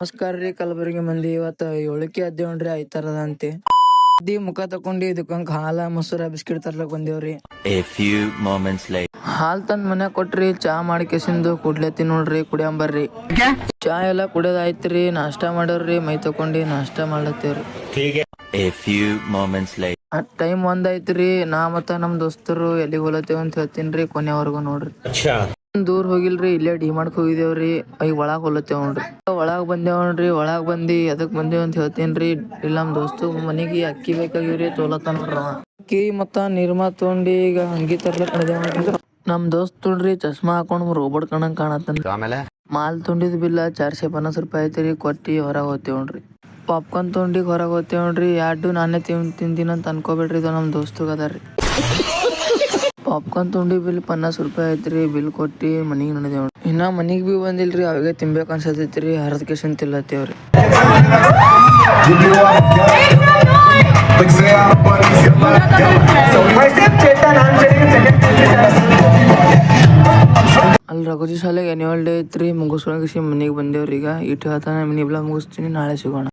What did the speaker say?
ನಮಸ್ಕಾರ ರೀ ಕಲಬುರಗಿ ಮಂದಿ. ಇವತ್ತು 7ಕ್ಕೆ ಅದೇವನ್ರಿ ಐತರದಂತೆ ಮುಖ ತಕೊಂಡಿ ಇದಕ್ಕಂಕ ಹಾಲ ಮೊಸರ ಬಿಸ್ಕಿಟ್ ತರ್ಲಕ್ ಬಂದೇವ್ರಿ. ಹಾಲ್ ತಂದ್ ಮನ್ಯಾಗ ಕೊಟ್ರಿ, ಚಾ ಮಾಡಿ ಕೆಸಿಂದು ಕುಡ್ಲತ್ತಿ ನೋಡ್ರಿ, ಕುಡಿಯಂಬರ್ರಿ. ಚಾ ಎಲ್ಲ ಕುಡಿಯೋದಾಯ್ತ್ರಿ, ನಾಷ್ಟಾ ಮಾಡವ್ರಿ, ಮೈ ತಕೊಂಡಿ ನಾಷ್ಟಾ ಮಾಡ್ಲತ್ತೇವ್ರಿ. ಟೈಮ್ 1 ಐತ್ರಿ. ನಾ ಮತ್ತ ನಮ್ ದೋಸ್ತರು ಎಲ್ಲಿಗೆ ಹೋಲತ್ತೇವ ಅಂತ ಹೇಳ್ತೀನ್ರಿ, ಕೊನೆವರೆಗೂ ನೋಡ್ರಿ. ದೂರ ಹೋಗಿಲ್ರಿ, ಇಲ್ಲೇ ಡಿಮಾರ್ಟ್ ಹೋಗಿದೇವ್ರಿ. ಈಗ ಒಳಗ್ ಹೋಲತ್ತೇವ್ ನೋಡ್ರಿ. ಒಳಗ್ ಬಂದೇವ್ ನೋಡ್ರಿ. ಒಳಗ್ ಬಂದಿ ಎದಕ್ ಬಂದೇವ್ ಅಂತ ಹೇಳ್ತೇನ್ರಿ. ಇಲ್ಲ ನಮ್ ದೋಸ್ತು ಮನಿಗೆ ಅಕ್ಕಿ ಬೇಕಾಗಿವ್ರಿ, ತೋಲತ್ತ ನೋಡ್ರಿ. ಅಕ್ಕಿ ಮತ್ತ ನಿರ್ಮಾ ತಗೊಂಡಿ ಈಗ ಅಂಗಿ ತರ್ಲಕ್ ನಡೆದೇವ್. ನಮ್ ದೋಸ್ತ್ ನೋಡ್ರಿ ಚಶ್ಮಾ ಹಾಕೊಂಡ್ ರೋಬೋಟ್ ಕಣಂಗ್ ಕಾಣತ್ತನ್ರಿ. ಮಾಲ್ ತುಂಡಿದ್ ಬಿಲ್ಲ 450 ರೂಪಾಯಿ ಐತ್ರಿ. ಕೊಟ್ಟಿ ಹೊರಗ್ ಹೋಗ್ತೇವ್ ನೋಡ್ರಿ. ಪಾಪ್ಕಾರ್ನ್ ತೊಗೊಂಡಿ ಹೊರಗೆ ಹೋಗ್ತೇವ್ ನೋಡ್ರಿ. 2 ನಾನೇ ತಿಂದಿನಂತ ಅನ್ಕೋಬೇಡ್ರಿ, ಇದು ನಮ್ ದೋಸ್ತುಗ ಅದಾರ್ರಿ. ಪಾಪ್ಕಾರ್ನ್ ತೊಗೊಂಡಿ ಬಿಲ್ 50 ರೂಪಾಯಿ ಐತ್ರಿ. ಬಿಲ್ ಕೊಟ್ಟಿ ಮನಿಗ್ ನಡೆದೇವ್. ಇನ್ನ ಮನಿಗ್ ಬಿ ಬಂದಿಲ್ರಿ, ಅವಾಗೆ ತಿನ್ಬೇಕ ಅನ್ಸತೈತ್ರಿ. ಹರದ್ ಕೇಶನ್ ತಿಲ್ಲತ್ತೇವ್ರಿ. ಅಲ್ಲಿ ರಘುಜಿ ಶಾಲೆಗೆ ಆನ್ಯುವಲ್ ಡೇ ಐತ್ರಿ. ಮುಗಿಸ್ಕೊಂಡ್ ಮನಿಗ್ ಬಂದೇವ್ರಿ. ಈಗ ಇಟ್ಟು ಹೇಳ್ತಾನೆ ಮಿನಿ ಬ್ಲಾಗ್ ಮುಗಿಸ್ತೀನಿ. ನಾಳೆ ಸಿಗೋಣ.